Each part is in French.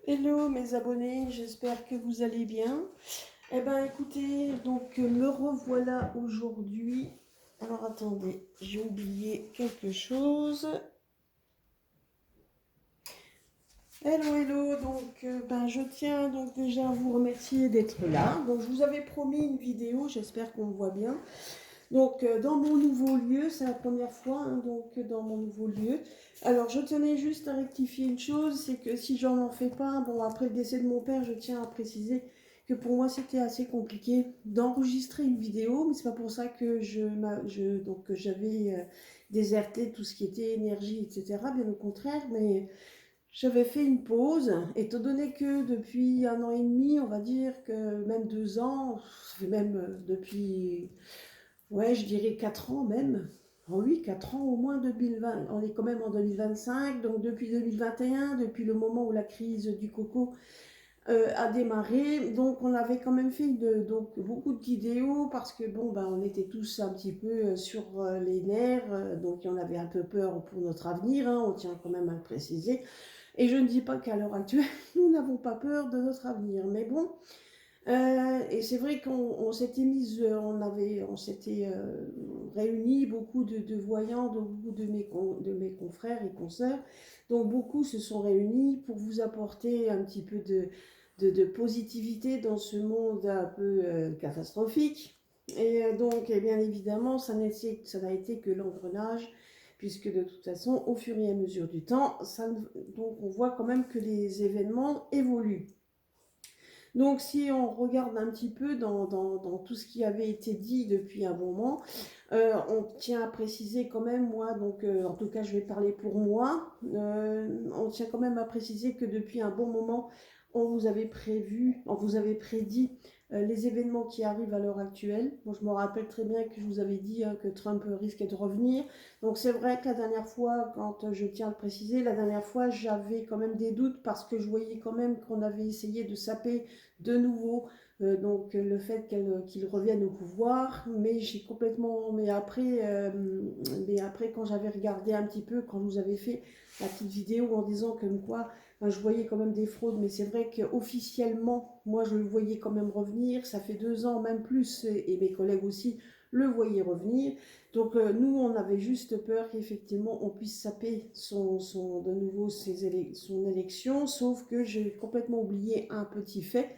Hello mes abonnés, j'espère que vous allez bien. Eh ben écoutez, donc me revoilà aujourd'hui. Alors attendez, j'ai oublié quelque chose. Hello, hello, donc je tiens donc déjà à vous remercier d'être là. Donc je vous avais promis une vidéo, j'espère qu'on me voit bien. Donc dans mon nouveau lieu, c'est la première fois, hein, donc dans mon nouveau lieu. Alors je tenais juste à rectifier une chose, c'est que si j'en en fais pas, bon après le décès de mon père, je tiens à préciser que pour moi c'était assez compliqué d'enregistrer une vidéo, mais c'est pas pour ça que donc que j'avais déserté tout ce qui était énergie, etc. Bien au contraire, mais j'avais fait une pause, étant donné que depuis 1 an et demi, on va dire que même 2 ans, ça fait même depuis. Ouais, je dirais 4 ans même. Oh oui, 4 ans au moins 2020. On est quand même en 2025, donc depuis 2021, depuis le moment où la crise du coco a démarré. Donc on avait quand même fait donc, beaucoup de vidéos parce que bon, on était tous un petit peu sur les nerfs, donc on avait un peu peur pour notre avenir, hein, on tient quand même à le préciser. Et je ne dis pas qu'à l'heure actuelle, nous n'avons pas peur de notre avenir, mais bon. Et c'est vrai qu'on s'était mis, on s'était réunis, beaucoup de voyants, de beaucoup de mes confrères et consoeurs. Donc beaucoup se sont réunis pour vous apporter un petit peu de positivité dans ce monde un peu catastrophique. Et donc, et bien évidemment, ça n'a été que l'engrenage, puisque de toute façon, au fur et à mesure du temps, donc on voit quand même que les événements évoluent. Donc, si on regarde un petit peu dans tout ce qui avait été dit depuis un moment, on tient à préciser quand même, moi, donc en tout cas, je vais parler pour moi, on tient quand même à préciser que depuis un bon moment, on vous avait prédit les événements qui arrivent à l'heure actuelle. Moi, je me rappelle très bien que je vous avais dit que Trump risquait de revenir. Donc, c'est vrai que la dernière fois, quand je tiens à le préciser, la dernière fois, j'avais quand même des doutes parce que je voyais quand même qu'on avait essayé de saper de nouveau le fait qu'il revienne au pouvoir, mais j'ai complètement, mais après quand j'avais regardé un petit peu, quand je vous avez fait la petite vidéo en disant comme quoi je voyais quand même des fraudes, mais c'est vrai qu'officiellement moi je le voyais quand même revenir, ça fait 2 ans même plus, et mes collègues aussi le voyaient revenir. Donc nous on avait juste peur qu'effectivement on puisse saper de nouveau son élection, sauf que j'ai complètement oublié un petit fait.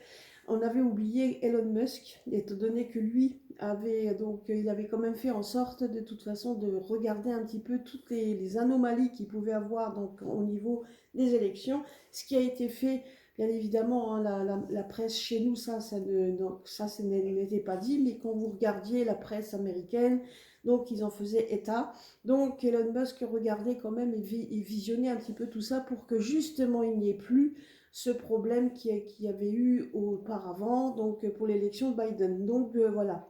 On avait oublié Elon Musk, étant donné que lui avait donc il avait quand même fait en sorte de toute façon de regarder un petit peu toutes les anomalies qu'il pouvait avoir donc au niveau des élections, ce qui a été fait. Bien évidemment, hein, la presse chez nous, ça n'était pas dit, mais quand vous regardiez la presse américaine, donc ils en faisaient état. Donc Elon Musk regardait quand même et visionnait un petit peu tout ça pour que justement il n'y ait plus ce problème qu'il y avait eu auparavant, donc pour l'élection de Biden. Donc voilà.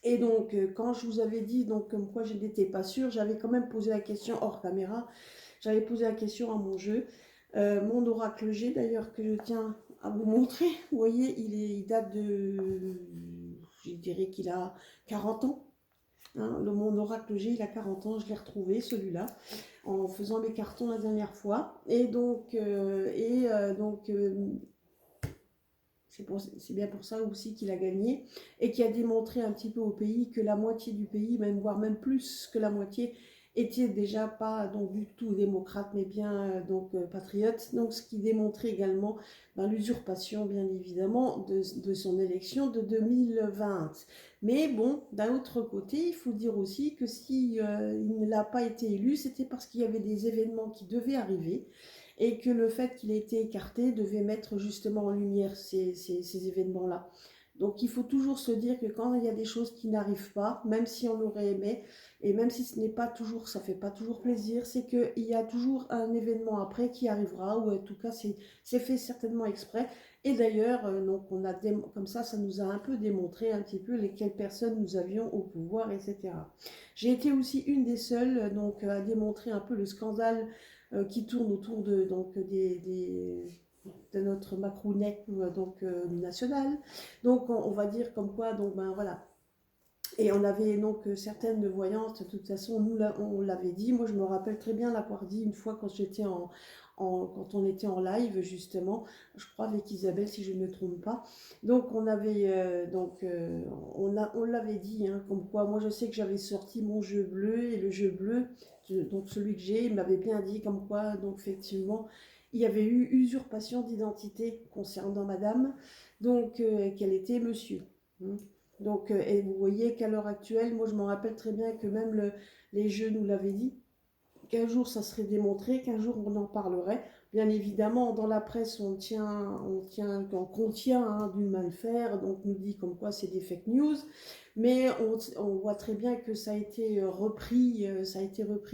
Et donc quand je vous avais dit donc comme quoi je n'étais pas sûre, j'avais quand même posé la question hors caméra. J'avais posé la question à mon jeu, mon oracle G d'ailleurs que je tiens à vous montrer. Vous voyez, il date je dirais qu'il a 40 ans. Hein, mon oracle G, il a 40 ans, je l'ai retrouvé celui-là en faisant mes cartons la dernière fois. C'est bien pour ça aussi qu'il a gagné et qui a démontré un petit peu au pays que la moitié du pays, même voire même plus que la moitié, était déjà pas donc du tout démocrate mais bien patriote. Donc ce qui démontrait également l'usurpation bien évidemment de son élection de 2020. Mais bon, d'un autre côté, il faut dire aussi que si il ne l'a pas été élu, c'était parce qu'il y avait des événements qui devaient arriver et que le fait qu'il ait été écarté devait mettre justement en lumière ces événements-là. Donc il faut toujours se dire que quand il y a des choses qui n'arrivent pas, même si on aurait aimé, et même si ce n'est pas toujours, ça fait pas toujours plaisir, c'est qu'il y a toujours un événement après qui arrivera, ou en tout cas c'est fait certainement exprès. Et d'ailleurs, donc comme ça nous a un peu démontré un petit peu lesquelles personnes nous avions au pouvoir, etc. J'ai été aussi une des seules à démontrer un peu le scandale qui tourne autour de notre macrounet national. Donc on va dire comme quoi, donc voilà. Et on avait donc certaines voyantes, de toute façon, nous, on l'avait dit. Moi, je me rappelle très bien l'avoir dit une fois quand j'étais quand on était en live, justement, je crois avec Isabelle, si je ne me trompe pas. Donc, on avait, on l'avait dit, hein, comme quoi, moi, je sais que j'avais sorti mon jeu bleu, et le jeu bleu, donc celui que j'ai, il m'avait bien dit, comme quoi, donc, effectivement, il y avait eu usurpation d'identité concernant madame, donc, qu'elle était monsieur. Hein. Donc, et vous voyez qu'à l'heure actuelle, moi je me rappelle très bien que même les jeux nous l'avaient dit, qu'un jour ça serait démontré, qu'un jour on en parlerait. Bien évidemment, dans la presse, on contient hein, d'une mal faire, donc on nous dit comme quoi c'est des fake news, mais on voit très bien que ça a été repris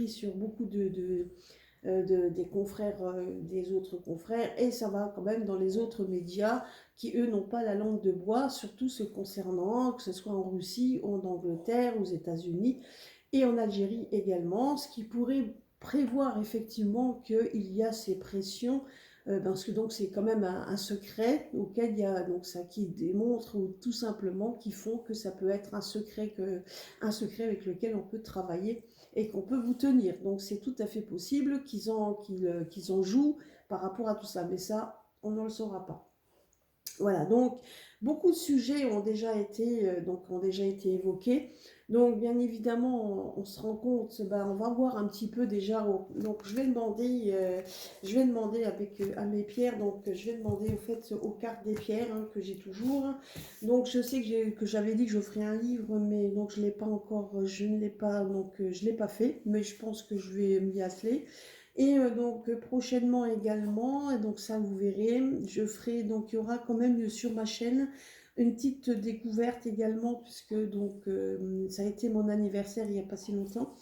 sur beaucoup des confrères, des autres confrères, et ça va quand même dans les autres médias qui, eux, n'ont pas la langue de bois, surtout ce concernant, que ce soit en Russie, en Angleterre, aux États-Unis et en Algérie également, ce qui pourrait prévoir effectivement qu'il y a ces pressions, parce que donc c'est quand même un secret auquel il y a donc ça qui démontre ou tout simplement qui font que ça peut être un secret avec lequel on peut travailler et qu'on peut vous tenir. Donc c'est tout à fait possible qu'ils en jouent par rapport à tout ça, mais ça, on ne le saura pas. Voilà, donc beaucoup de sujets ont déjà été évoqués. Donc bien évidemment, on se rend compte, on va voir un petit peu déjà. Donc je vais demander avec Abbé Pierre, donc je vais demander au fait aux cartes des pierres hein, que j'ai toujours. Donc je sais que j'avais dit que je ferais un livre, mais donc je l'ai pas encore, je ne l'ai pas, donc je l'ai pas fait, mais je pense que je vais m'y atteler. Et donc prochainement également, et donc ça vous verrez, je ferai, donc il y aura quand même sur ma chaîne une petite découverte également, puisque donc ça a été mon anniversaire il n'y a pas si longtemps.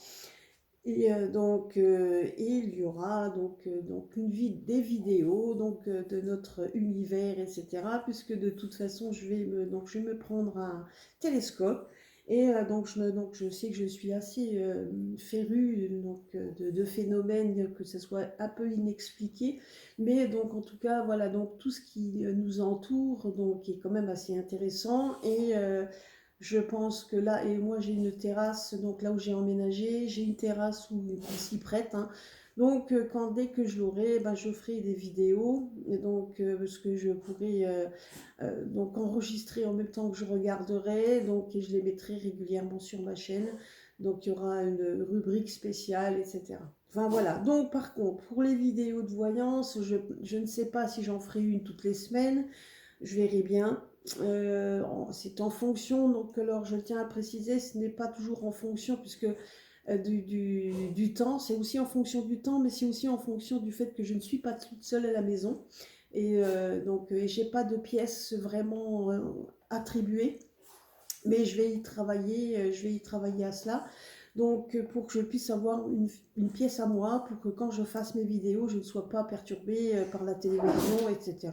Et et il y aura donc des vidéos donc de notre univers, etc. Puisque de toute façon, je vais me prendre un télescope. Et donc je sais que je suis assez férue de phénomènes, que ce soit un peu inexpliqué. Mais donc en tout cas, voilà, donc tout ce qui nous entoure donc, est quand même assez intéressant. Et je pense que là, et moi j'ai une terrasse, donc là où j'ai emménagé, j'ai une terrasse qui s'y prête. Hein. Donc dès que je l'aurai, ben, je ferai des vidéos, et donc parce que je pourrai donc enregistrer en même temps que je regarderai, donc et je les mettrai régulièrement sur ma chaîne. Donc il y aura une rubrique spéciale, etc. Enfin voilà. Donc par contre, pour les vidéos de voyance, je ne sais pas si j'en ferai une toutes les semaines. Je verrai bien. C'est en fonction, donc alors je tiens à préciser, ce n'est pas toujours en fonction, puisque du temps, c'est aussi en fonction du temps, mais c'est aussi en fonction du fait que je ne suis pas toute seule à la maison. Et j'ai pas de pièces vraiment attribuées, mais je vais y travailler à cela. Donc, pour que je puisse avoir une pièce à moi, pour que quand je fasse mes vidéos, je ne sois pas perturbée par la télévision, etc.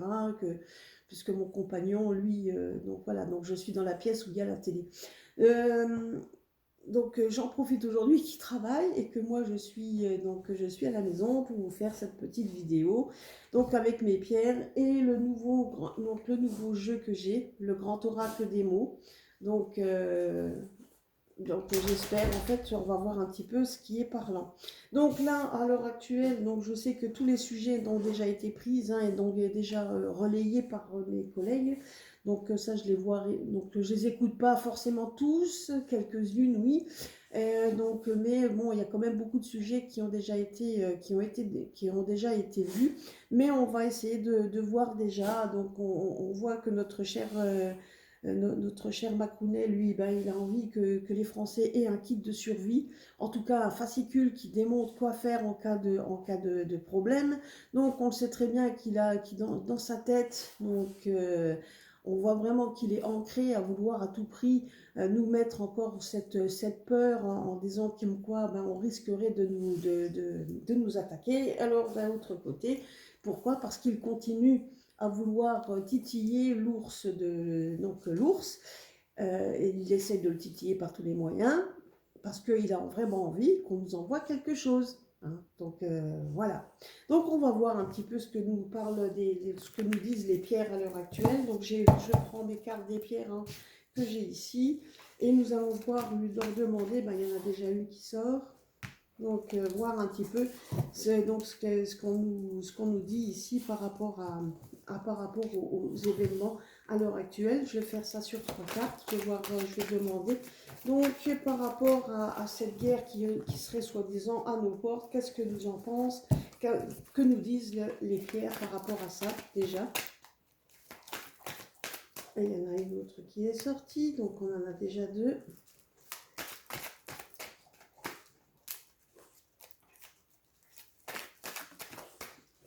Puisque mon compagnon, lui, donc voilà, donc je suis dans la pièce où il y a la télé. Euh, j'en profite aujourd'hui qu'il travaille et que moi je suis à la maison pour vous faire cette petite vidéo. Donc avec mes pierres et le nouveau jeu que j'ai, le grand oracle des mots. Donc, j'espère, en fait, on va voir un petit peu ce qui est parlant. Donc là, à l'heure actuelle, donc je sais que tous les sujets ont déjà été pris hein, et donc déjà relayés par mes collègues. Donc ça, je les vois, donc je les écoute pas forcément tous, quelques-unes, oui. Mais bon, il y a quand même beaucoup de sujets qui ont déjà été vus. Mais on va essayer de voir déjà. Donc on voit que notre cher Macounet, lui, ben, il a envie que les Français aient un kit de survie, en tout cas un fascicule qui démontre quoi faire en cas de problème. Donc on sait très bien dans sa tête, on voit vraiment qu'il est ancré à vouloir à tout prix nous mettre encore cette peur en disant comme quoi ben, on risquerait de nous attaquer. Alors d'un autre côté, pourquoi? Parce qu'il continue à vouloir titiller l'ours. Et il essaie de le titiller par tous les moyens parce qu'il a vraiment envie qu'on nous envoie quelque chose. Hein. Donc voilà. Donc on va voir un petit peu ce que nous ce que nous disent les pierres à l'heure actuelle. Donc je prends mes cartes des pierres hein, que j'ai ici. Et nous allons voir, lui leur demander, ben, il y en a déjà une qui sort. Donc, voir un petit peu donc, ce qu'on nous dit ici par rapport, par rapport aux événements à l'heure actuelle. Je vais faire ça sur 3 cartes. Je vais, voir, je vais demander. Donc, par rapport à cette guerre qui serait soi-disant à nos portes, qu'est-ce que nous en pensons? Que nous disent les pierres par rapport à ça, déjà? Et il y en a une autre qui est sortie, donc on en a déjà 2.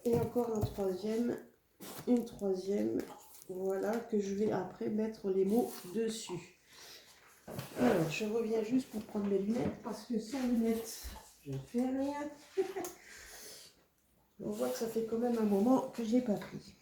Et encore une troisième, voilà, que je vais après mettre les mots dessus. Alors, je reviens juste pour prendre mes lunettes, parce que sans lunettes, je ne fais rien. On voit que ça fait quand même un moment que je n'ai pas pris.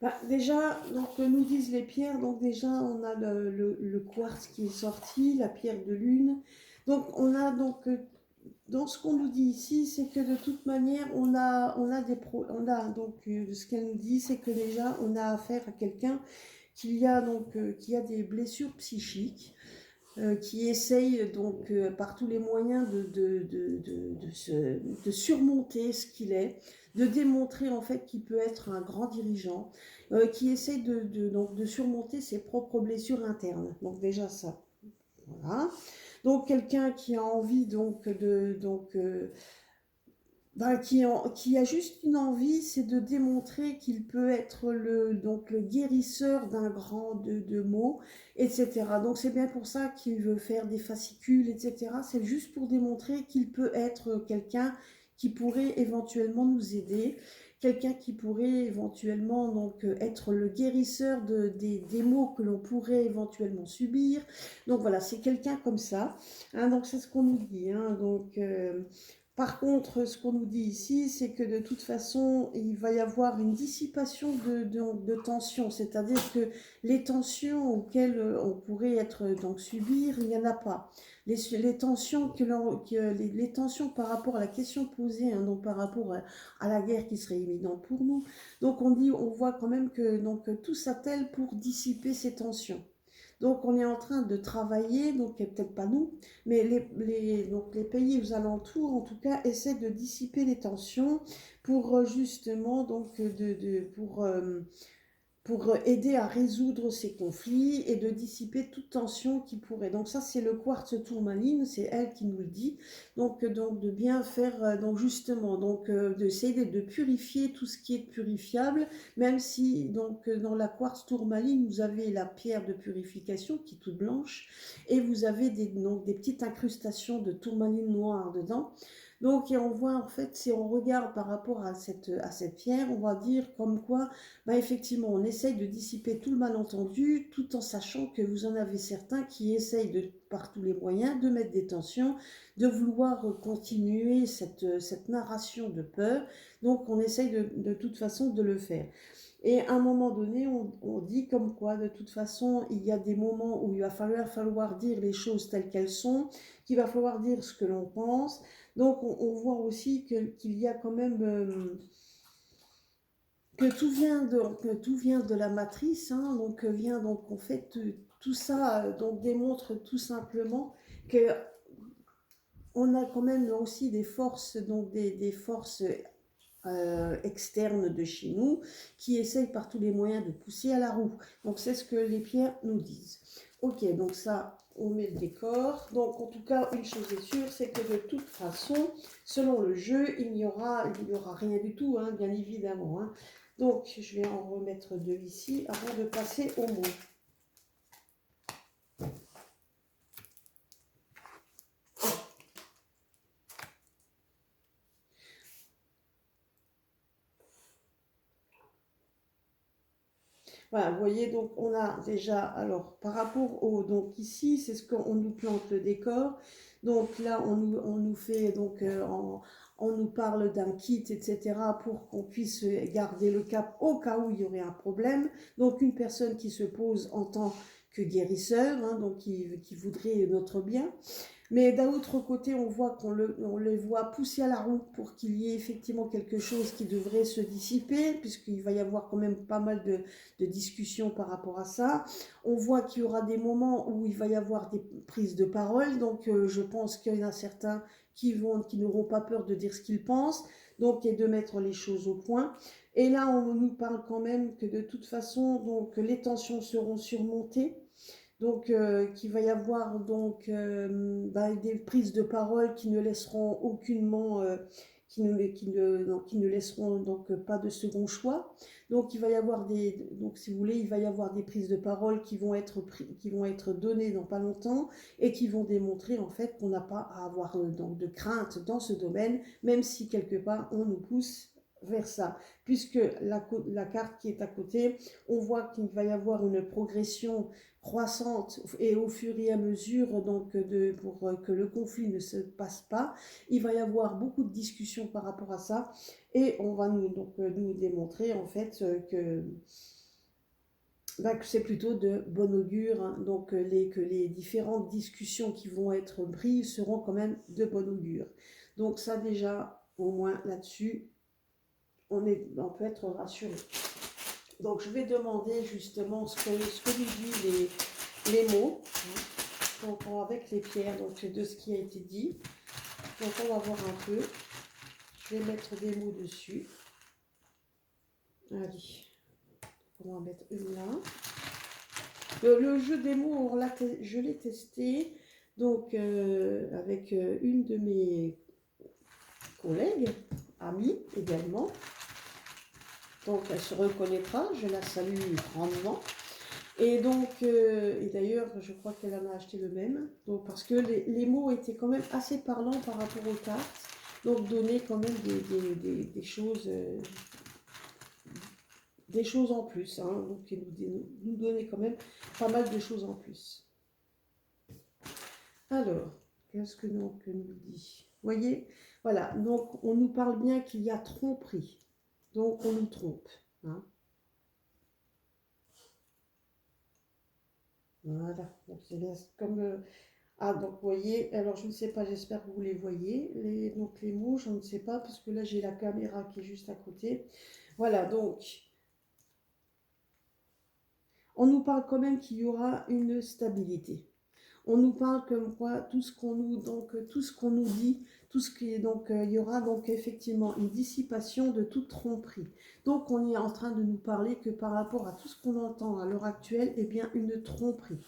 Bah, déjà, donc, nous disent les pierres, donc déjà on a le quartz qui est sorti, la pierre de lune. Donc on a donc, dans ce qu'on nous dit ici, c'est que de toute manière, on a donc, ce qu'elle nous dit, c'est que déjà on a affaire à quelqu'un qui a des blessures psychiques. Qui essaye donc par tous les moyens de surmonter ce qu'il est, de démontrer en fait qu'il peut être un grand dirigeant, qui essaye donc, de surmonter ses propres blessures internes. Donc déjà ça, voilà. Donc quelqu'un qui a envie donc qui a juste une envie, c'est de démontrer qu'il peut être donc le guérisseur d'un grand de maux, etc. Donc c'est bien pour ça qu'il veut faire des fascicules, etc. C'est juste pour démontrer qu'il peut être quelqu'un qui pourrait éventuellement nous aider, quelqu'un qui pourrait éventuellement donc être le guérisseur des maux que l'on pourrait éventuellement subir. Donc voilà, c'est quelqu'un comme ça. Hein, donc c'est ce qu'on nous dit. Hein, donc par contre, ce qu'on nous dit ici, c'est que de toute façon, il va y avoir une dissipation de tensions, c'est-à-dire que les tensions auxquelles on pourrait être donc subir, il n'y en a pas. Les tensions les tensions par rapport à la question posée, hein, donc par rapport à la guerre qui serait imminente pour nous. Donc on voit quand même que donc tout s'attelle pour dissiper ces tensions. Donc on est en train de travailler, donc peut-être pas nous, mais donc les pays aux alentours, en tout cas, essaient de dissiper les tensions pour justement donc pour aider à résoudre ces conflits et de dissiper toute tension qui pourrait. Donc ça, c'est le quartz tourmaline, c'est elle qui nous le dit. Donc de bien faire, donc justement, donc d'essayer de purifier tout ce qui est purifiable, même si donc dans la quartz tourmaline, vous avez la pierre de purification qui est toute blanche et vous avez donc, des petites incrustations de tourmaline noire dedans. Donc, et on voit en fait, si on regarde par rapport à cette pierre, on va dire comme quoi bah effectivement, on essaye de dissiper tout le malentendu, tout en sachant que vous en avez certains qui essayent par tous les moyens de mettre des tensions, de vouloir continuer cette narration de peur. Donc, on essaye de toute façon de le faire. Et à un moment donné, on dit comme quoi, de toute façon, il y a des moments où il va falloir dire les choses telles qu'elles sont, qu'il va falloir dire ce que l'on pense. Donc, on voit aussi qu'il y a quand même... que tout vient de la matrice, hein, donc vient donc en fait tout ça donc démontre tout simplement que on a quand même aussi des forces donc des forces externes de chez nous qui essayent par tous les moyens de pousser à la roue. Donc c'est ce que les pierres nous disent. Ok, donc ça on met le décor. Donc en tout cas une chose est sûre, c'est que de toute façon, selon le jeu, il n'y aura rien du tout, hein, bien évidemment. Hein. Donc, je vais en remettre 2 ici avant de passer au mot. Voilà, vous voyez, donc on a déjà, alors par rapport au, donc ici, c'est ce qu'on nous plante le décor. Donc là, on nous fait, donc, on nous parle d'un kit, etc., pour qu'on puisse garder le cap au cas où il y aurait un problème. Donc une personne qui se pose en tant que guérisseur, hein, donc qui voudrait notre bien. Mais d'un autre côté, on voit on les voit pousser à la roue pour qu'il y ait effectivement quelque chose qui devrait se dissiper, puisqu'il va y avoir quand même pas mal de discussions par rapport à ça. On voit qu'il y aura des moments où il va y avoir des prises de parole, donc je pense qu'il y en a certains qui n'auront pas peur de dire ce qu'ils pensent, donc et de mettre les choses au point. Et là, on nous parle quand même que de toute façon, donc les tensions seront surmontées. Donc, qu'il va y avoir donc des prises de parole qui ne laisseront aucunement, qui ne laisseront donc pas de second choix. Donc, il va y avoir donc si vous voulez, il va y avoir des prises de parole qui vont être données dans pas longtemps et qui vont démontrer en fait qu'on n'a pas à avoir donc de crainte dans ce domaine, même si quelque part on nous pousse vers ça, puisque la carte qui est à côté, on voit qu'il va y avoir une progression croissante et au fur et à mesure donc pour que le conflit ne se passe pas, il va y avoir beaucoup de discussions par rapport à ça et on va nous démontrer en fait que c'est plutôt de bon augure, hein, donc que les différentes discussions qui vont être prises seront quand même de bon augure. Donc ça déjà, au moins là-dessus, on peut être rassuré. Donc, je vais demander justement ce que nous disent les mots, hein, donc, avec les pierres, donc de ce qui a été dit. Donc, on va voir un peu. Je vais mettre des mots dessus. Allez, on va en mettre une là. Le jeu des mots, je l'ai testé donc, avec une de mes collègues, amies également. Donc, elle se reconnaîtra, je la salue grandement. Et donc, et d'ailleurs, je crois qu'elle en a acheté le même, donc, parce que les mots étaient quand même assez parlants par rapport aux cartes, donc donner quand même des choses en plus, hein, donc nous donner quand même pas mal de choses en plus. Alors, qu'est-ce que nous dit? Vous voyez, voilà, donc on nous parle bien qu'il y a tromperie, donc on nous trompe, hein. Voilà, donc c'est comme... ah, donc vous voyez, alors je ne sais pas, j'espère que vous les voyez, donc les mots, je ne sais pas, parce que là j'ai la caméra qui est juste à côté. Voilà, donc, on nous parle quand même qu'il y aura une stabilité. On nous parle comme quoi tout ce qu'on nous dit, tout ce qui est donc il y aura donc effectivement une dissipation de toute tromperie. Donc on est en train de nous parler que par rapport à tout ce qu'on entend à l'heure actuelle, eh bien une tromperie.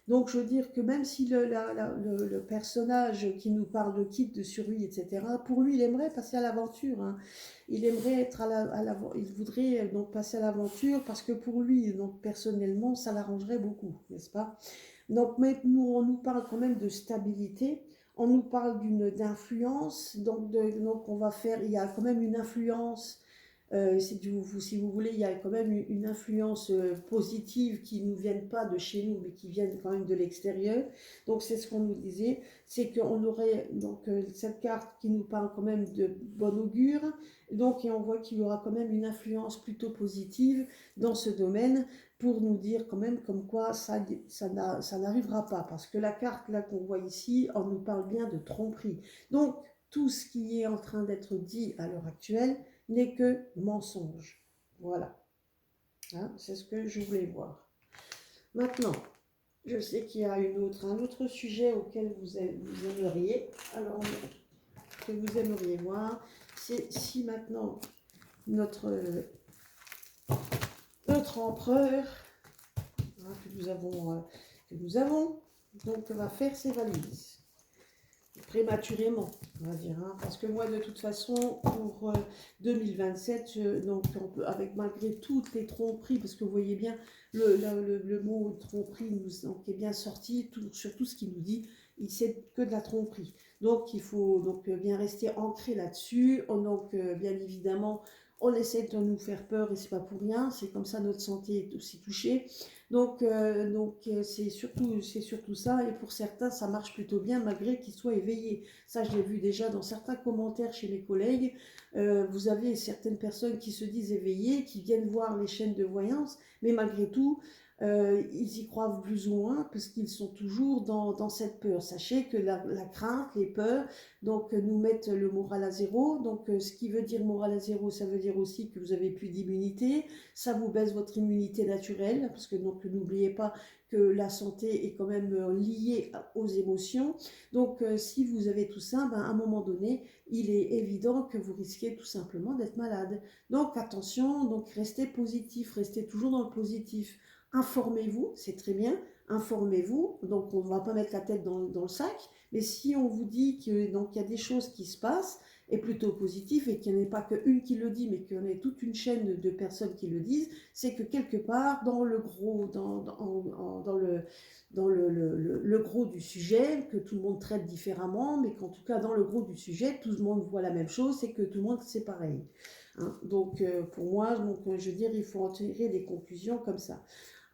Donc je veux dire que même si le personnage qui nous parle de kit, de survie, etc., pour lui il aimerait passer à l'aventure, hein. Il aimerait être il voudrait donc passer à l'aventure parce que pour lui, donc personnellement, ça l'arrangerait beaucoup, n'est-ce pas? Donc, mais on nous parle quand même de stabilité, on nous parle d'influence, donc on va faire, il y a quand même une influence, si vous voulez, il y a quand même une influence positive qui ne viennent pas de chez nous, mais qui viennent quand même de l'extérieur. Donc c'est ce qu'on nous disait, c'est qu'on aurait donc cette carte qui nous parle quand même de bon augure, donc et on voit qu'il y aura quand même une influence plutôt positive dans ce domaine, pour nous dire quand même comme quoi ça n'arrivera pas, parce que la carte là qu'on voit ici, on nous parle bien de tromperie. Donc tout ce qui est en train d'être dit à l'heure actuelle n'est que mensonge. Voilà, hein, c'est ce que je voulais voir. Maintenant, je sais qu'il y a un autre sujet auquel vous aimeriez, alors que vous aimeriez voir, c'est si maintenant notre empereur, hein, que nous avons, donc va faire ses valises prématurément, on va dire, hein, parce que moi de toute façon pour 2027, donc avec malgré toutes les tromperies, parce que vous voyez bien le mot tromperie donc, est bien sorti sur tout ce qu'il nous dit, c'est que de la tromperie, donc il faut donc bien rester ancré là-dessus. Donc bien évidemment on essaie de nous faire peur et c'est pas pour rien, c'est comme ça notre santé est aussi touchée. C'est surtout ça, et pour certains, ça marche plutôt bien malgré qu'ils soient éveillés. Ça, je l'ai vu déjà dans certains commentaires chez mes collègues. Vous avez certaines personnes qui se disent éveillées, qui viennent voir les chaînes de voyance, mais malgré tout, ils y croient plus ou moins parce qu'ils sont toujours dans cette peur. Sachez que la crainte, les peurs, donc nous mettent le moral à zéro. Donc ce qui veut dire moral à zéro, ça veut dire aussi que vous avez plus d'immunité, ça vous baisse votre immunité naturelle, parce que donc n'oubliez pas que la santé est quand même liée aux émotions. Donc si vous avez tout ça, ben, à un moment donné, il est évident que vous risquez tout simplement d'être malade. Donc attention, donc restez positif, restez toujours dans le positif. Informez-vous, c'est très bien, informez-vous, donc on ne va pas mettre la tête dans le sac, mais si on vous dit qu'il y a des choses qui se passent, est plutôt positif et qu'il n'y en ait pas qu'une qui le dit, mais qu'il y en ait toute une chaîne de personnes qui le disent, c'est que quelque part, dans le gros, le gros du sujet, que tout le monde traite différemment, mais qu'en tout cas, dans le gros du sujet, tout le monde voit la même chose, c'est que tout le monde, c'est pareil. Hein. Donc, pour moi, je veux dire, il faut en tirer des conclusions comme ça.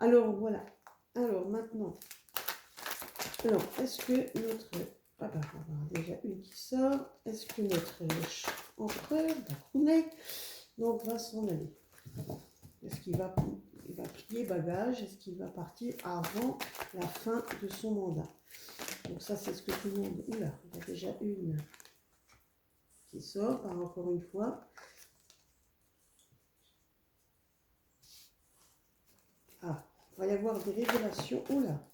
Alors, voilà. Alors, maintenant, est-ce que notre... Ah ben, on a déjà une qui sort. Est-ce que notre empereur va couler? Donc, va s'en aller. Est-ce qu'il va plier bagage? Est-ce qu'il va partir avant la fin de son mandat? Donc, ça, c'est ce que tout le monde... Oula, il y a déjà une qui sort, encore une fois. Ah, il va y avoir des révélations. Oula.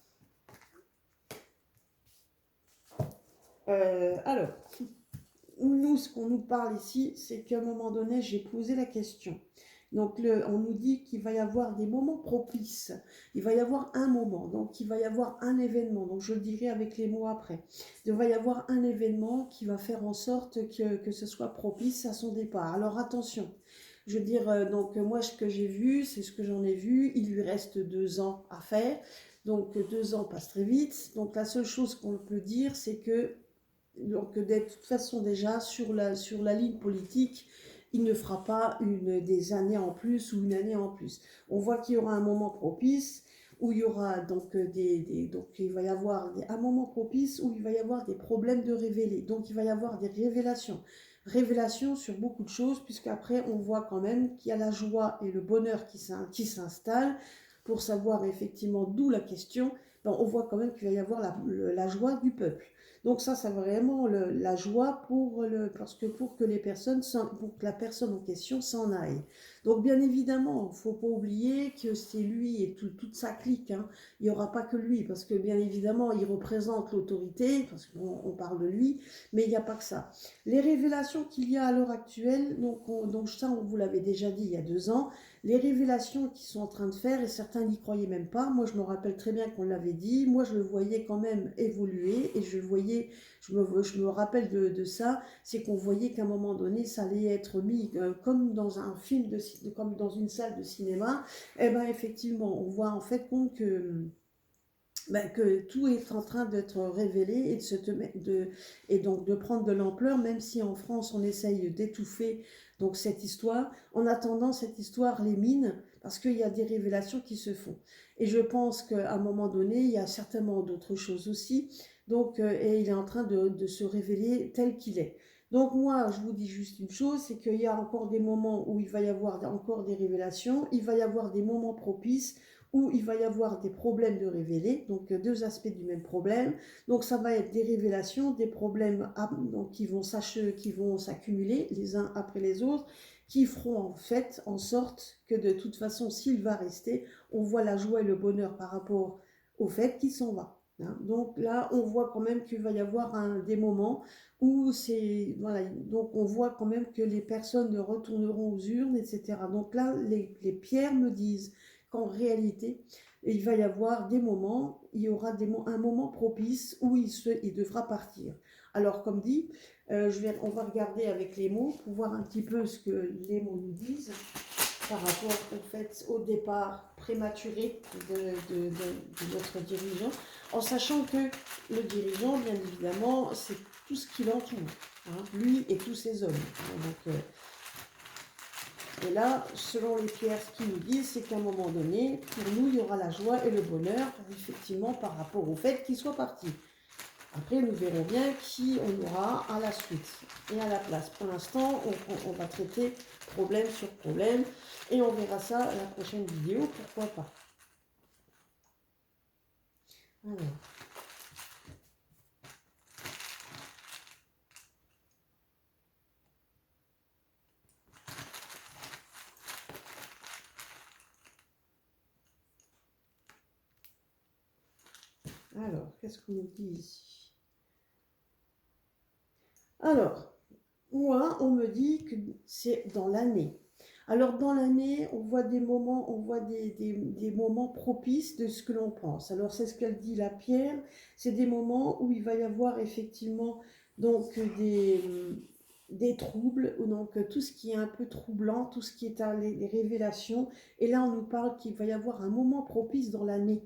Alors, nous, ce qu'on nous parle ici, c'est qu'à un moment donné, j'ai posé la question. Donc, on nous dit qu'il va y avoir des moments propices. Il va y avoir un moment, donc il va y avoir un événement. Donc, je le dirai avec les mots après. Il va y avoir un événement qui va faire en sorte que ce soit propice à son départ. Alors, attention. Je veux dire, donc moi, ce que j'ai vu, c'est ce que j'en ai vu. Il lui reste 2 ans à faire. Donc, 2 ans passent très vite. Donc, la seule chose qu'on peut dire, c'est que donc, de toute façon, déjà, sur la ligne politique, il ne fera pas des années en plus ou une année en plus. On voit qu'il y aura un moment propice où il y aura donc il va y avoir un moment propice où il va y avoir des problèmes de révéler. Donc, il va y avoir des révélations sur beaucoup de choses, puisqu'après, on voit quand même qu'il y a la joie et le bonheur qui s'installent. Pour savoir effectivement d'où la question, ben, on voit quand même qu'il va y avoir la joie du peuple. Donc ça va vraiment la joie pour que les personnes, pour que la personne en question s'en aille. Donc bien évidemment, il ne faut pas oublier que c'est lui et toute sa clique. Hein. Il n'y aura pas que lui, parce que bien évidemment, il représente l'autorité, parce qu'on parle de lui, mais il n'y a pas que ça. Les révélations qu'il y a à l'heure actuelle, donc ça, on vous l'avait déjà dit il y a 2 ans, les révélations qu'ils sont en train de faire, et certains n'y croyaient même pas. Moi, je me rappelle très bien qu'on l'avait dit. Moi, je le voyais quand même évoluer, et je me rappelle de ça, c'est qu'on voyait qu'à un moment donné, ça allait être mis comme dans un film, comme dans une salle de cinéma. Et bien, effectivement, on voit en fait compte que tout est en train d'être révélé et donc de prendre de l'ampleur, même si en France on essaye d'étouffer donc cette histoire. En attendant, cette histoire les mine parce qu'il y a des révélations qui se font. Et je pense qu'à un moment donné, il y a certainement d'autres choses aussi. Donc, et il est en train de se révéler tel qu'il est. Donc moi, je vous dis juste une chose, c'est qu'il y a encore des moments où il va y avoir encore des révélations, il va y avoir des moments propices où il va y avoir des problèmes de révéler, donc 2 aspects du même problème. Donc ça va être des révélations, des problèmes donc, qui vont s'accumuler les uns après les autres, qui feront en fait en sorte que de toute façon, s'il va rester, on voit la joie et le bonheur par rapport au fait qu'il s'en va. Hein. Donc là, on voit quand même qu'il va y avoir des moments où voilà, donc on voit quand même que les personnes retourneront aux urnes, etc. Donc là, les pierres me disent qu'en réalité, il va y avoir des moments, il y aura un moment propice où il devra partir. Alors, comme dit, on va regarder avec les mots pour voir un petit peu ce que les mots nous disent par rapport au départ prématuré de notre dirigeant, en sachant que le dirigeant, bien évidemment, c'est tout ce qui l'entoure, hein, lui et tous ses hommes. Donc, Et là, selon les pierres, ce qu'ils nous disent, c'est qu'à un moment donné, pour nous, il y aura la joie et le bonheur, effectivement, par rapport au fait qu'ils soient partis. Après, nous verrons bien qui on aura à la suite et à la place. Pour l'instant, on va traiter problème sur problème et on verra ça à la prochaine vidéo, pourquoi pas. Alors, qu'est-ce qu'on nous dit ici? Alors, moi, on me dit que c'est dans l'année. Alors, dans l'année, on voit des moments, on voit des moments propices de ce que l'on pense. Alors, c'est ce qu'elle dit, la pierre. C'est des moments où il va y avoir effectivement donc des troubles, ou donc tout ce qui est un peu troublant, tout ce qui est les révélations. Et là, on nous parle qu'il va y avoir un moment propice dans l'année.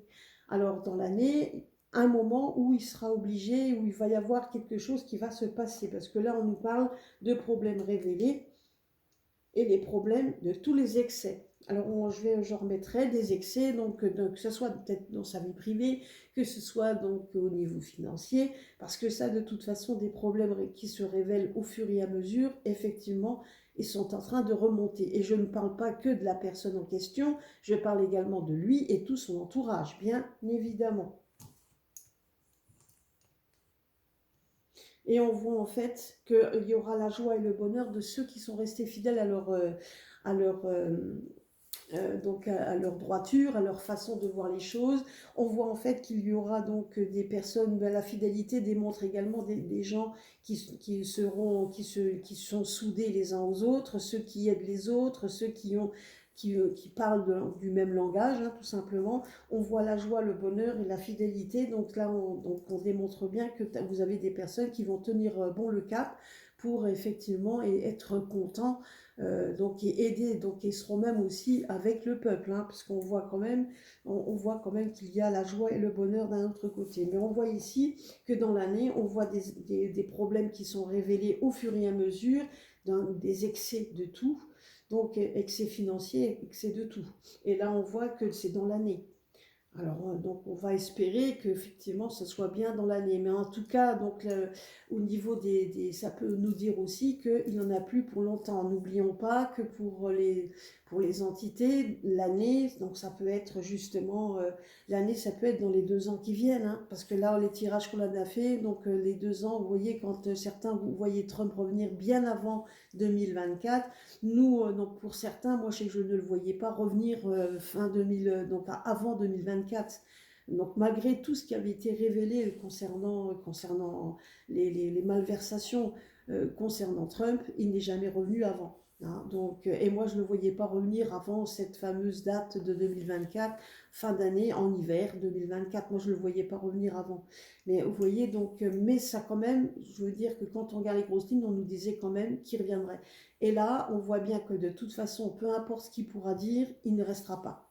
Alors, dans l'année, un moment où il sera obligé, où il va y avoir quelque chose qui va se passer. Parce que là, on nous parle de problèmes révélés et les problèmes de tous les excès. Alors, je remettrai des excès, donc que ce soit peut-être dans sa vie privée, que ce soit donc au niveau financier, parce que ça, de toute façon, des problèmes qui se révèlent au fur et à mesure, effectivement, ils sont en train de remonter. Et je ne parle pas que de la personne en question, je parle également de lui et tout son entourage, bien évidemment. Et on voit en fait qu'il y aura la joie et le bonheur de ceux qui sont restés fidèles à leur, donc à leur droiture, à leur façon de voir les choses. On voit en fait qu'il y aura donc des personnes, la fidélité démontre également des gens qui sont soudés les uns aux autres, ceux qui aident les autres, ceux qui parlent du même langage, hein, tout simplement. On voit la joie, le bonheur et la fidélité. Donc là, on démontre bien que vous avez des personnes qui vont tenir bon le cap pour effectivement être contents, donc et aider, donc ils seront même aussi avec le peuple, hein, parce qu'on voit quand même, on voit quand même qu'il y a la joie et le bonheur d'un autre côté. Mais on voit ici que dans l'année, on voit des problèmes qui sont révélés au fur et à mesure, des excès de tout. Donc, excès financier, excès de tout. Et là, on voit que c'est dans l'année. Alors, donc, on va espérer qu'effectivement, ce soit bien dans l'année. Mais en tout cas, donc, au niveau ça peut nous dire aussi qu'il n'y en a plus pour longtemps. N'oublions pas que pour les entités, l'année, donc ça peut être justement, l'année, ça peut être dans les 2 ans qui viennent. Hein, parce que là, les tirages qu'on a fait, donc les 2 ans, vous voyez, quand certains, vous voyez Trump revenir bien avant 2024, nous, donc pour certains, moi je sais que je ne le voyais pas revenir fin 2000, donc avant 2024. Donc malgré tout ce qui avait été révélé concernant les malversations concernant Trump, il n'est jamais revenu avant. Hein. Donc, et moi je ne le voyais pas revenir avant cette fameuse date de 2024, fin d'année, en hiver 2024. Moi je ne le voyais pas revenir avant. Mais vous voyez, donc, mais ça quand même, je veux dire que quand on regarde les grosses lignes, on nous disait quand même qu'il reviendrait. Et là, on voit bien que de toute façon, peu importe ce qu'il pourra dire, il ne restera pas.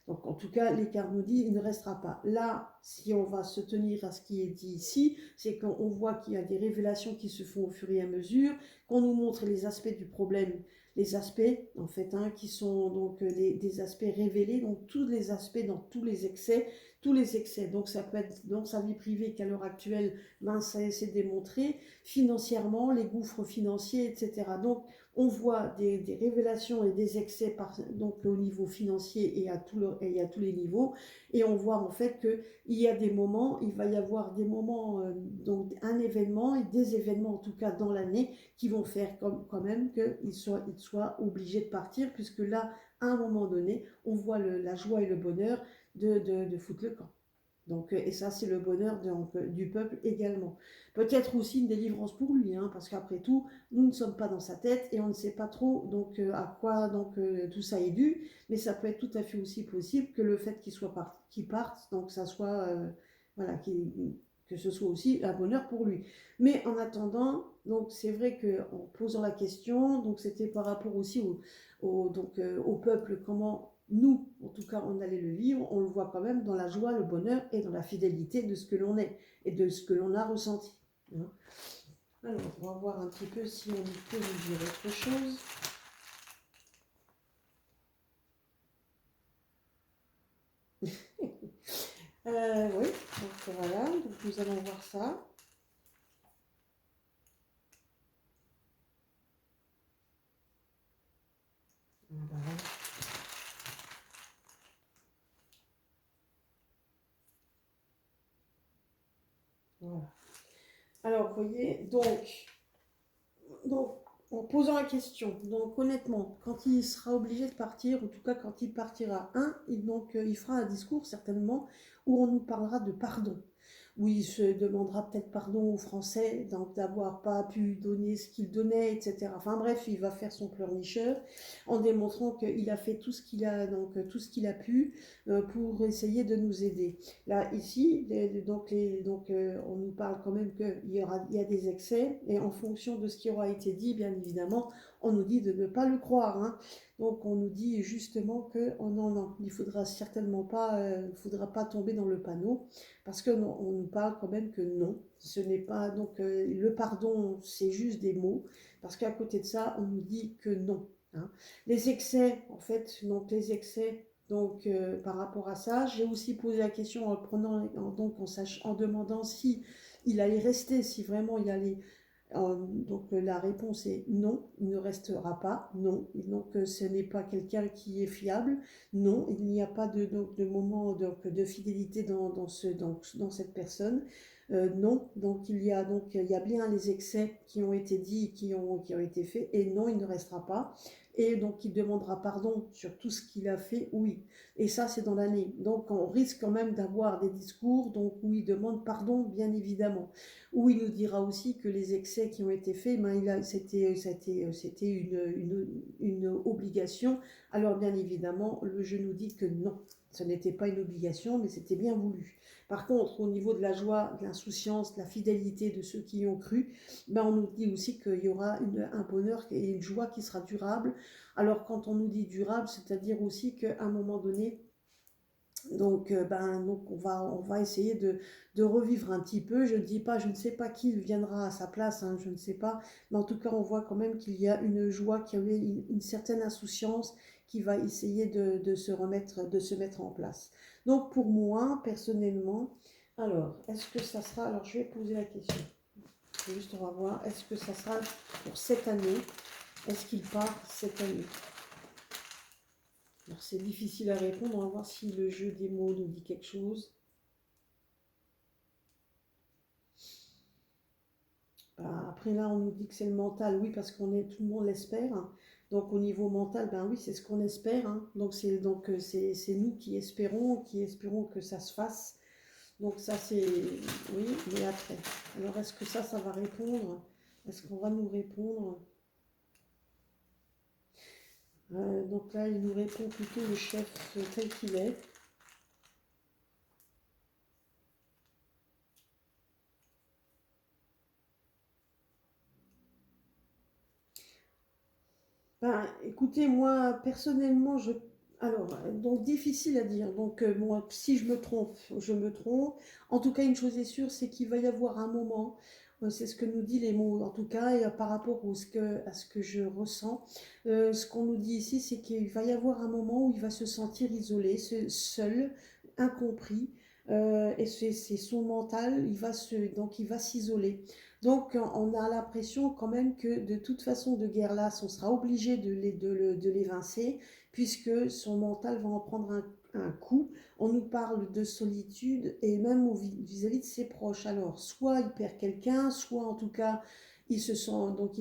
Donc en tout cas, l'écart nous dit, il ne restera pas. Là, si on va se tenir à ce qui est dit ici, c'est qu'on voit qu'il y a des révélations qui se font au fur et à mesure, qu'on nous montre les aspects du problème, les aspects en fait, hein, qui sont donc des aspects révélés, donc tous les aspects dans tous les excès, tous les excès. Donc ça peut être dans sa vie privée qu'à l'heure actuelle, ben, ça essaie de démontrer, financièrement, les gouffres financiers, etc. Donc on voit des révélations et des excès donc au niveau financier et à tous les niveaux, et on voit en fait qu'il y a des moments, il va y avoir des moments, donc un événement et des événements en tout cas dans l'année qui vont faire quand même qu'il soit obligé de partir, puisque là, à un moment donné, on voit la joie et le bonheur de foutre le camp. Donc, et ça, c'est le bonheur du peuple également. Peut-être aussi une délivrance pour lui, hein, parce qu'après tout, nous ne sommes pas dans sa tête et on ne sait pas trop donc, à quoi donc, tout ça est dû, mais ça peut être tout à fait aussi possible que le fait qu'il parte, donc ça soit, voilà, que ce soit aussi un bonheur pour lui. Mais en attendant, donc c'est vrai qu'en posant la question, donc c'était par rapport aussi au peuple, comment nous, en tout cas, on allait le vivre, on le voit quand même dans la joie, le bonheur et dans la fidélité de ce que l'on est et de ce que l'on a ressenti. Hein. Alors, on va voir un petit peu si on peut nous dire autre chose. Oui, donc voilà, donc nous allons voir ça. Voilà. Voilà. Alors, vous voyez, donc, en posant la question, donc honnêtement, quand il sera obligé de partir, en tout cas quand il partira, il fera un discours certainement où on nous parlera de pardon, où il se demandera peut-être pardon aux Français donc d'avoir pas pu donner ce qu'il donnait, etc. Enfin bref, il va faire son pleurnicheur en démontrant qu'il a fait tout ce qu'il a, donc tout ce qu'il a pu pour essayer de nous aider. Là, ici, on nous parle quand même il y a des excès, et en fonction de ce qui aura été dit, bien évidemment, on nous dit de ne pas le croire. Hein. Donc, on nous dit justement que oh non, non, il faudra certainement pas, faudra pas tomber dans le panneau, parce que non, on nous parle quand même que non, ce n'est pas. Donc, le pardon, c'est juste des mots, parce qu'à côté de ça, on nous dit que non. Hein. Les excès, en fait, donc les excès. Donc, par rapport à ça, j'ai aussi posé la question en demandant si il allait rester, si vraiment il allait. La réponse est non, il ne restera pas, non. Donc, ce n'est pas quelqu'un qui est fiable, non. Il n'y a pas de moment de fidélité dans cette personne. Non, il y a bien les excès qui ont été dits, qui ont été faits, et non, il ne restera pas. Et donc, il demandera pardon sur tout ce qu'il a fait, oui. Et ça, c'est dans l'année. Donc, on risque quand même d'avoir des discours donc, où il demande pardon, bien évidemment. Où il nous dira aussi que les excès qui ont été faits, c'était une obligation. Alors, bien évidemment, le jeu nous dit que non. Ce n'était pas une obligation, mais c'était bien voulu. Par contre, au niveau de la joie, de l'insouciance, de la fidélité de ceux qui y ont cru, on nous dit aussi qu'il y aura un bonheur et une joie qui sera durable. Alors quand on nous dit durable, c'est-à-dire aussi qu'à un moment donné, donc on va essayer de revivre un petit peu. Je ne dis pas, je ne sais pas qui viendra à sa place, hein, je ne sais pas, mais en tout cas on voit quand même qu'il y a une joie, qu'il y a une certaine insouciance qui va essayer de se mettre en place. Donc pour moi, personnellement, alors est-ce que ça sera, alors je vais poser la question, juste on va voir, est-ce que ça sera pour cette année, est-ce qu'il part cette année? Alors c'est difficile à répondre, on va voir si le jeu des mots nous dit quelque chose. Après là, on nous dit que c'est le mental, oui, parce tout le monde l'espère. Hein. Donc au niveau mental, ben oui, c'est ce qu'on espère. Hein. Donc c'est nous qui espérons que ça se fasse. Donc ça c'est oui, mais après. Alors est-ce que ça va répondre? Est-ce qu'on va nous répondre? Donc là, il nous répond plutôt le chef tel qu'il est. Ben, écoutez, moi, personnellement, Alors, donc, difficile à dire. Donc, moi, si je me trompe, je me trompe. En tout cas, une chose est sûre, c'est qu'il va y avoir un moment, c'est ce que nous dit les mots, en tout cas, et par rapport à ce que je ressens. Ce qu'on nous dit ici, c'est qu'il va y avoir un moment où il va se sentir isolé, seul, incompris. Et c'est son mental, donc il va s'isoler. Donc, on a l'impression quand même que de toute façon, de Guerlas, on sera obligé de l'évincer, puisque son mental va en prendre un coup. On nous parle de solitude et même vis-à-vis de ses proches. Alors, soit il perd quelqu'un, soit en tout cas, il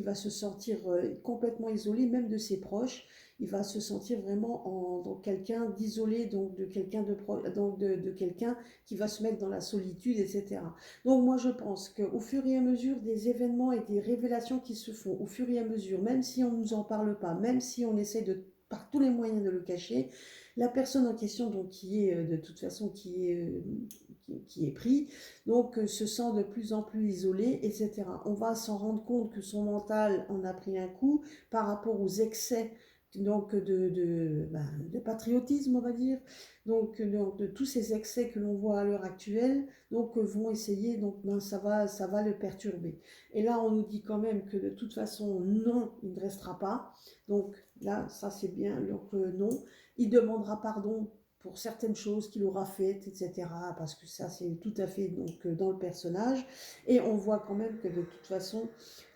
va se sentir complètement isolé, même de ses proches. Il va se sentir vraiment donc quelqu'un d'isolé, donc de quelqu'un de quelqu'un qui va se mettre dans la solitude, etc. Donc moi je pense qu'au fur et à mesure des événements et des révélations qui se font, au fur et à mesure, même si on ne nous en parle pas, même si on essaie par tous les moyens de le cacher, la personne en question, donc qui est de toute façon qui est pris, donc se sent de plus en plus isolé, etc. On va s'en rendre compte que son mental en a pris un coup par rapport aux excès de patriotisme, on va dire, donc de tous ces excès que l'on voit à l'heure actuelle, vont essayer, ça va le perturber. Et là, on nous dit quand même que de toute façon, non, il ne restera pas. Donc là, ça c'est bien, donc non. Il demandera pardon pour certaines choses qu'il aura faites, etc. Parce que ça, c'est tout à fait donc dans le personnage. Et on voit quand même que de toute façon,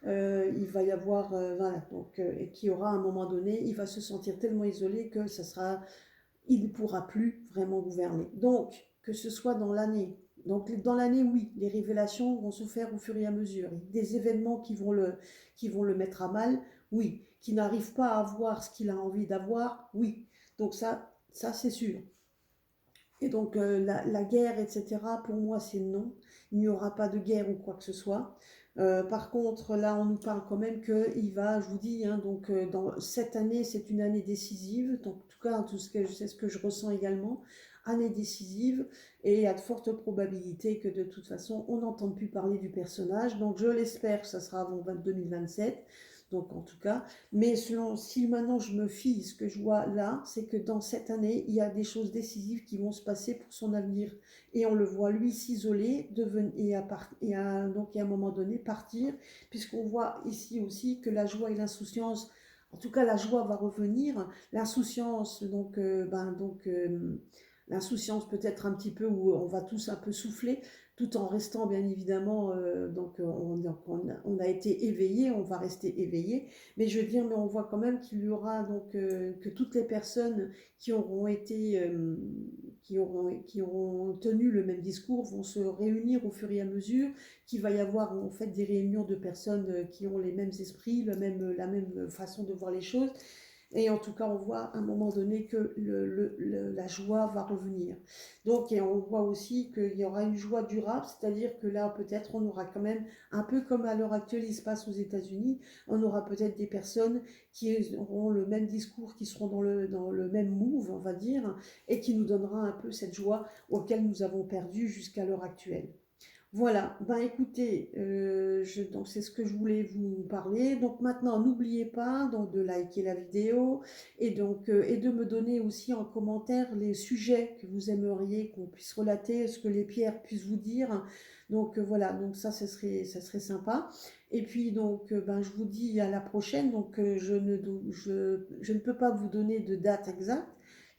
il va y avoir, voilà, donc, et qu'il y aura à un moment donné, il va se sentir tellement isolé que ça sera, il ne pourra plus vraiment gouverner. Donc, que ce soit dans l'année. Donc, dans l'année, oui, les révélations vont se faire au fur et à mesure. Des événements qui vont le mettre à mal, oui. Qui n'arrive pas à avoir ce qu'il a envie d'avoir, oui. Donc ça c'est sûr. Et donc la guerre, etc., pour moi, c'est non. Il n'y aura pas de guerre ou quoi que ce soit. Par contre, là, on nous parle quand même qu'il va, je vous dis, hein, donc dans cette année, c'est une année décisive. Donc, en tout cas, tout ce que c'est ce que je ressens également, année décisive, et il y a de fortes probabilités que de toute façon, on n'entende plus parler du personnage. Donc, je l'espère que ça sera avant 2027. Donc, en tout cas, mais si maintenant je me fie, ce que je vois là, c'est que dans cette année, il y a des choses décisives qui vont se passer pour son avenir. Et on le voit, lui, s'isoler donc, et à un moment donné partir, puisqu'on voit ici aussi que la joie et l'insouciance, en tout cas la joie va revenir, l'insouciance, l'insouciance peut-être un petit peu où on va tous un peu souffler, tout en restant bien évidemment, on a été éveillé, on va rester éveillé, mais je veux dire, mais on voit quand même qu'il y aura donc que toutes les personnes qui auront été, qui auront tenu le même discours vont se réunir au fur et à mesure, qu'il va y avoir en fait des réunions de personnes qui ont les mêmes esprits, la même façon de voir les choses. Et en tout cas, on voit à un moment donné que la joie va revenir. Donc, et on voit aussi qu'il y aura une joie durable, c'est-à-dire que là, peut-être, on aura quand même, un peu comme à l'heure actuelle, il se passe aux États-Unis, on aura peut-être des personnes qui auront le même discours, qui seront dans le même move, on va dire, et qui nous donnera un peu cette joie auquel nous avons perdu jusqu'à l'heure actuelle. Voilà, ben écoutez, donc c'est ce que je voulais vous parler. Donc maintenant, n'oubliez pas donc, de liker la vidéo et de me donner aussi en commentaire les sujets que vous aimeriez qu'on puisse relater, ce que les pierres puissent vous dire. Donc voilà, donc ça serait sympa. Et puis donc, ben, je vous dis à la prochaine. Donc je ne peux pas vous donner de date exacte.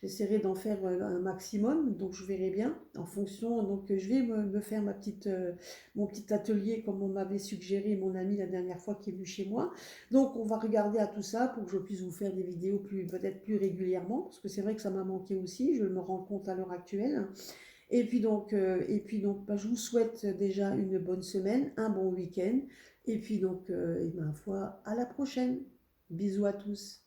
J'essaierai d'en faire un maximum, donc je verrai bien en fonction. Donc je vais me faire mon petit atelier comme on m'avait suggéré mon ami la dernière fois qui est venu chez moi. Donc on va regarder à tout ça pour que je puisse vous faire des vidéos peut-être plus régulièrement, parce que c'est vrai que ça m'a manqué aussi, je me rends compte à l'heure actuelle. Et puis donc, bah, je vous souhaite déjà une bonne semaine, un bon week-end, et puis donc, et ma foi, à la prochaine. Bisous à tous.